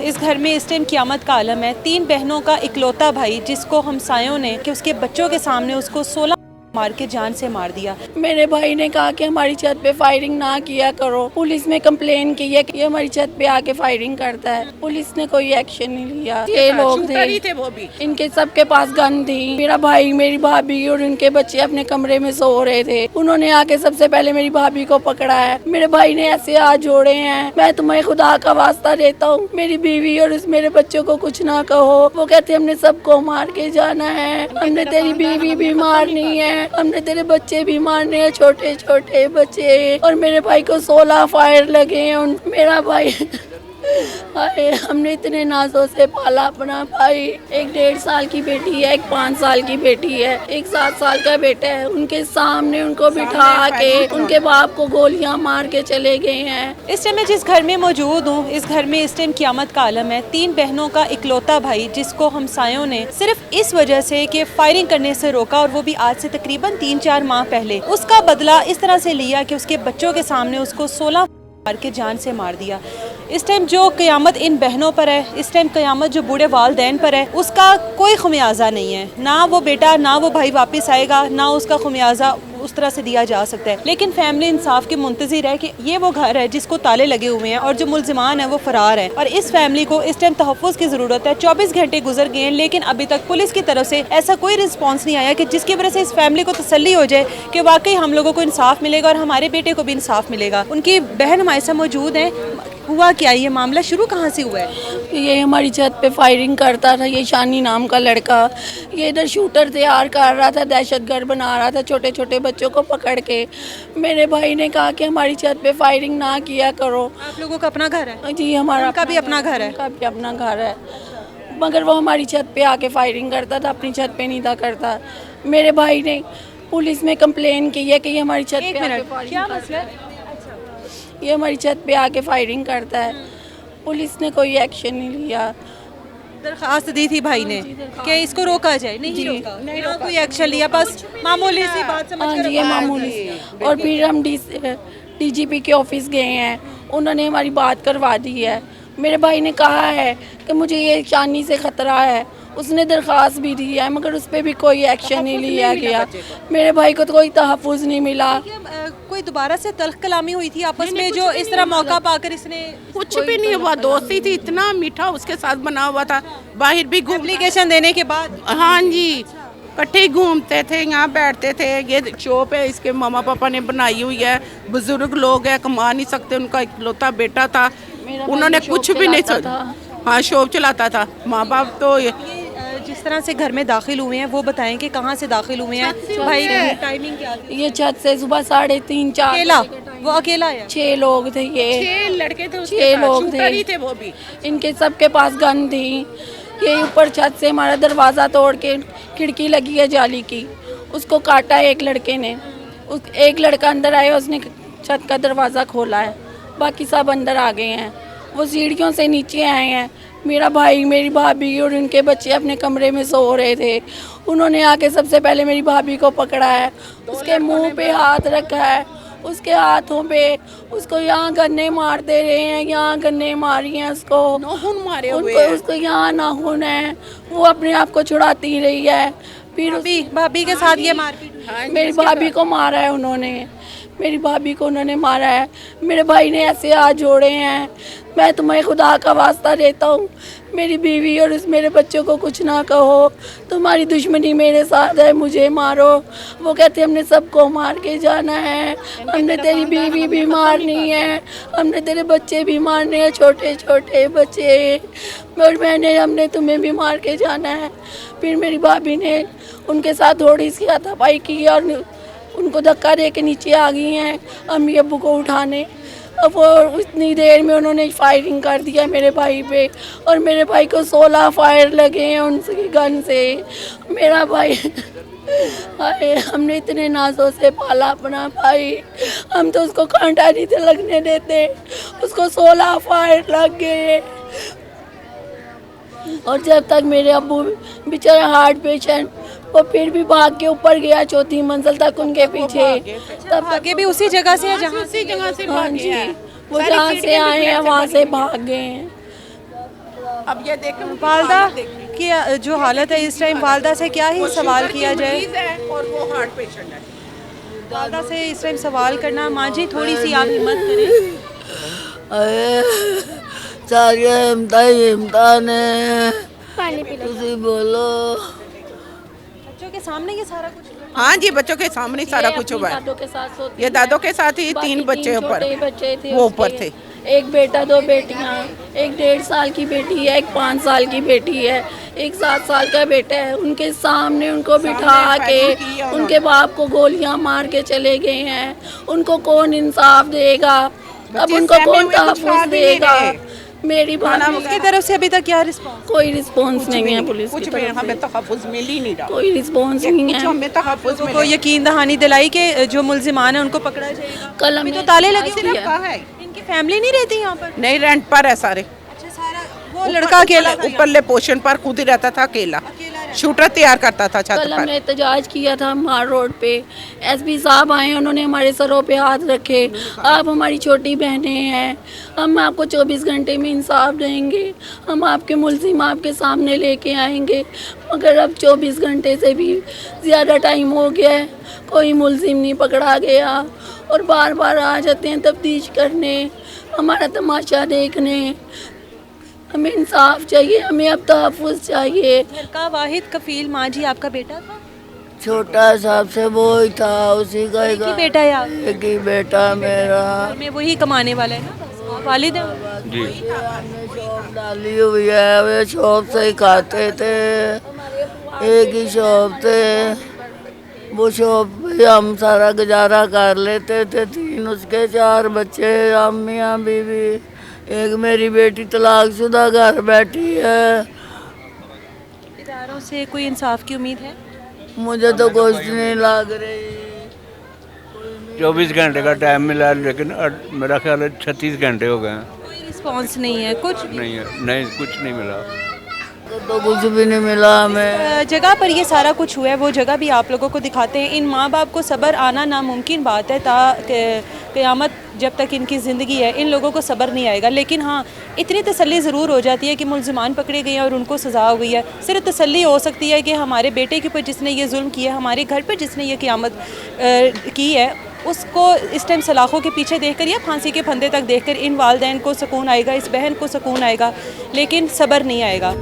इस घर में इस टाइम क़यामत का आलम है। 3 बहनों का इकलौता भाई जिसको हमसायों ने कि उसके बच्चों के सामने उसको 16 मार के जान से मार दिया। मेरे भाई ने कहा कि हमारी छत पे फायरिंग ना किया करो। पुलिस में कंप्लेन की है कि ये हमारी छत पे आके फायरिंग करता है। पुलिस ने कोई एक्शन नहीं लिया। ये लोग थे वो भी, इनके सबके पास गन थी। मेरा भाई, मेरी भाभी और उनके बच्चे अपने कमरे में सो रहे थे। उन्होंने आके सबसे पहले मेरी भाभी को पकड़ा है। मेरे भाई ने ऐसे हाथ जोड़े हैं, मैं तुम्हें खुदा का वास्ता देता हूँ, मेरी बीवी और मेरे बच्चों को कुछ ना कहो। वो कहते हमने सबको मार के जाना है, हमने तेरी बीवी भी मारनी है, हमने तेरे बच्चे भी मारने हैं, छोटे छोटे बच्चे। और मेरे भाई को 16 फायर लगे हैं। मेरा भाई हमने इतने नाजों से पाला अपना भाई। एक 1.5 साल की बेटी है, एक 5 साल की बेटी है, एक 7 साल का बेटा है। उनके सामने उनको बिठा के उनके बाप को गोलियां मार के चले गए हैं। इस टाइम मैं जिस घर में मौजूद हूँ, इस घर में इस टाइम क़यामत का आलम है। 3 बहनों का इकलौता भाई जिसको हमसायों ने सिर्फ इस वजह से कि फायरिंग करने से रोका, और वो भी आज से तकरीबन 3-4 माह पहले, उसका बदला इस तरह से लिया कि उसके बच्चों के सामने उसको 16 मार के जान से मार दिया। इस टाइम जो क़यामत इन बहनों पर है, इस टाइम क़यामत जो बूढ़े वालदैन पर है, उसका कोई खमियाजा नहीं है। ना वो बेटा, ना वो भाई वापस आएगा, ना उसका खमियाजा उस तरह से दिया जा सकता है। लेकिन फैमिली इंसाफ की मुंतज़िर है कि ये वो घर है जिसको ताले लगे हुए हैं और जो मुल्ज़िमान है वो फरार है, और इस फैमिली को इस टाइम तहफ़्फ़ुज़ की ज़रूरत है। 24 घंटे गुजर गए हैं लेकिन अभी तक पुलिस की तरफ से ऐसा कोई रिस्पॉन्स नहीं आया कि जिसकी वजह से इस फैमिली को तसल्ली हो जाए कि वाकई हम लोगों को इंसाफ मिलेगा और हमारे बेटे को भी इंसाफ मिलेगा। उनकी बहन हमारे साथ मौजूद है। हुआ क्या, ये मामला शुरू कहाँ से हुआ है? ये हमारी छत पे फायरिंग करता था, ये शानी नाम का लड़का। ये इधर शूटर तैयार कर रहा था, दहशतगर्द बना रहा था छोटे छोटे बच्चों को पकड़ के। मेरे भाई ने कहा कि हमारी छत पे फायरिंग ना किया करो। आप लोगों का अपना घर है? जी, हमारा उनका भी अपना घर है। उनका भी अपना घर है, मगर वो हमारी छत पे आके फायरिंग करता था, अपनी छत पे नहीं था करता। मेरे भाई ने पुलिस में कंप्लेन की है कि ये हमारी छत पे आके क्या मसला है? ये हमारी छत पे आके फायरिंग करता है। पुलिस ने कोई एक्शन नहीं लिया। दरखास्त दी थी भाई ने कि इसको रोका जाए, नहीं रोका, नहीं कोई एक्शन लिया, बस मामूली सी बात समझ कर। ये मामूली। और फिर हम DGP के ऑफिस गए हैं, उन्होंने हमारी बात करवा दी है। मेरे भाई ने कहा है कि मुझे ये शानी से ख़तरा है, उसने दरख्वास्त भी दी है मगर उस पर भी कोई एक्शन नहीं लिया गया। मेरे भाई को तो कोई तहफ़्फ़ुज़ नहीं मिला। कोई दोबारा से तल्ख़ कलामी हुई थी आपस में जो इस तरह मौका पाकर इसने? कुछ भी नहीं हुआ, दोस्ती थी, इतना मीठा उसके साथ बना हुआ था। बाहर भी एप्लीकेशन देने के बाद? हाँ जी, इकट्ठे घूमते थे, यहाँ बैठते थे। ये शॉप है इसके मामा पापा ने बनाई हुई है, बुजुर्ग लोग हैं, कमा नहीं सकते, उनका इकलौता बेटा था, उन्होंने कुछ भी नहीं सोचा। हाँ, शॉप चलाता था। माँ बाप तो जिस तरह से घर में दाखिल हुए हैं वो बताएं कि कहाँ से दाखिल हुए हैं भाई, टाइमिंग क्या थी? ये छत से सुबह 3:30-4 अकेला? वो अकेला है? 6 लोग थे, ये 6 लड़के थे, 6 लोग थे वो भी। इनके सबके पास गन थी। ये ऊपर छत से हमारा दरवाज़ा तोड़ के खिड़की लगी है जाली की, उसको काटा है एक लड़के ने। एक लड़का अंदर आया, उसने छत का दरवाज़ा खोला है, बाकी सब अंदर आ गए हैं। वो सीढ़ियों से नीचे आए हैं। मेरा भाई, मेरी भाभी और उनके बच्चे अपने कमरे में सो रहे थे। उन्होंने आके सबसे पहले मेरी भाभी को पकड़ा है, उसके मुंह पे हाथ रखा है, उसके हाथों पे उसको यहाँ गन्ने मार दे रहे हैं, यहाँ गन्ने मारी हैं उसको, नाखून मारे हुए हैं। उसको यहाँ नाखून है। वो अपने आप को छुड़ाती रही है। फिर भाभी के साथ ये मारपीट? मेरी भाभी को मारा है उन्होंने, मेरी भाभी को उन्होंने मारा है। मेरे भाई ने ऐसे हाथ जोड़े हैं, मैं तुम्हें खुदा का वास्ता देता हूँ, मेरी बीवी और मेरे बच्चों को कुछ ना कहो, तुम्हारी दुश्मनी मेरे साथ है, मुझे मारो। वो कहते हमने सबको मार के जाना है, हमने तेरी बीवी भी मारनी है, हमने तेरे बच्चे भी मारने हैं, छोटे छोटे बच्चे, और हमने तुम्हें भी मार के जाना है। फिर मेरी भाभी ने उनके साथ थोड़ी सी हाथापाई की और उनको धक्का दे के नीचे आ गई हैं अम्मी अब्बू को उठाने। अब वो उतनी देर में उन्होंने फायरिंग कर दिया मेरे भाई पे, और मेरे भाई को 16 फायर लगे हैं उनकी गन से। मेरा भाई हमने इतने नाजों से पाला अपना भाई, हम तो उसको कांटा नहीं थे लगने देते, उसको 16 फायर लग गए। और जब तक मेरे अब्बू बेचारा हार्ट पेशेंट, वो फिर भी भाग के ऊपर गया 4थी मंजिल तक उनके पीछे। तब भागे भी उसी जगह से है जहाँ उसी जगह से हाँ भागे जी, हैं। वो जहाँ से आए हैं वहाँ से भाग गए हैं। अब ये देखें वालदा की जो हालत है इस टाइम, वालदा से क्या ही सवाल किया जाए। और वो हार्ट पेशेंट है। वालदा से इस टाइम सवाल करना, माँ जी थोड़ी सी आप हिम्मत करें। सारी हिम्मत ने तुसी बोलो। बच्चों के सामने ये सारा कुछ हाँ जी, बच्चों के सामने सारा कुछ हुआ है। दादों के साथ सोती ये दादों के साथ ही बाकी 3 बच्चे ऊपर, छोटे बच्चे थे वो उसके। ऊपर थे। एक बेटा 2 बेटियां, एक 1.5 साल की बेटी है, एक 5 साल की बेटी है, एक 7 साल का बेटा है। उनके सामने उनको बिठा के उनके बाप को गोलियां मार के चले गए हैं। उनको कौन इंसाफ देगा? अब उनको कौन तहफ़्फ़ुज़ देगा? मेरी उसकी तरफ से अभी तक क्या रिस्पॉन्स? कोई रिस्पॉन्स नहीं है पुलिस कुछ की भी तरफ हमें से। तहफ़्फ़ुज़ मिल ही नहीं रहा। कोई रिस्पॉन्स नहीं कुछ है। हमें तहफ़्फ़ुज़ को मिला। यकीन दहानी दिलाई कि जो मुल्जिमान है उनको पकड़ा जाएगा। कल अभी तो हमें ताले लगे सिर्फ हुए हैं। कहाँ है? इनकी फैमिली नहीं रहती यहाँ पर? नहीं, रेंट पर है सारे। अच्छा, सारा वो लड़का अकेला था यहाँ? ऊपरले पोर्शन पर खुद ही रहता था अकेला। शूटर तैयार करता था छत कल पर। हमने एहतजाज किया था मार रोड पे। एसपी साहब आए, उन्होंने हमारे सरों पे हाथ रखे। आप हमारी छोटी बहनें हैं, हम आपको 24 घंटे में इंसाफ देंगे, हम आपके मुल्जिम आपके सामने लेके आएंगे। मगर अब 24 घंटे से भी ज़्यादा टाइम हो गया है, कोई मुल्जिम नहीं पकड़ा गया और बार बार आ जाते हैं तफ्तीश करने, हमारा तमाशा देखने। हमें इंसाफ चाहिए, हमें अब तहफ़्फ़ुज़ चाहिए। घर का वाहिद कफील माँ जी आपका बेटा था? छोटा साहब से वो ही था, उसी का एक ही बेटा है आप? एक ही बेटा मेरा। घर में वही कमाने वाला है ना, बस आप वालिद हैं? जी। हमने शॉप डाली हुई है, वे शॉप से ही खाते थे, एक ही शॉप थे। वो शॉप पे हम सारा गुजारा कर लेते थे। 3 उसके 4 बच्चे, हम मियाँ बीवी, एक मेरी बेटी तलाकशुदा घर बैठी है। इदारों से कोई इंसाफ की उम्मीद है? मुझे तो कुछ नहीं लग रही। 24 घंटे का टाइम मिला, लेकिन मेरा ख्याल है 36 घंटे हो गए हैं। कोई रिस्पॉन्स नहीं है, कुछ भी? नहीं है, नहीं कुछ नहीं मिला। तो कुछ भी नहीं मिला हमें। जगह पर ये सारा कुछ हुआ है, वो जगह भी आप लोगों को दिखाते हैं। इन माँ बाप को सब्र आना नामुमकिन बात है, क़यामत जब तक इनकी ज़िंदगी है इन लोगों को सब्र नहीं आएगा। लेकिन हाँ, इतनी तसल्ली ज़रूर हो जाती है कि मुल्ज़िमान पकड़े गए हैं और उनको सज़ा हो गई है। सिर्फ तसल्ली हो सकती है कि हमारे बेटे के ऊपर जिसने ये जुल्म किया, हमारे घर पर जिसने ये क़यामत की है, उसको इस टाइम सलाखों के पीछे देखकर या फांसी के फंदे तक देखकर इन वालिदैन को सुकून आएगा, इस बहन को सुकून आएगा, लेकिन सब्र नहीं आएगा।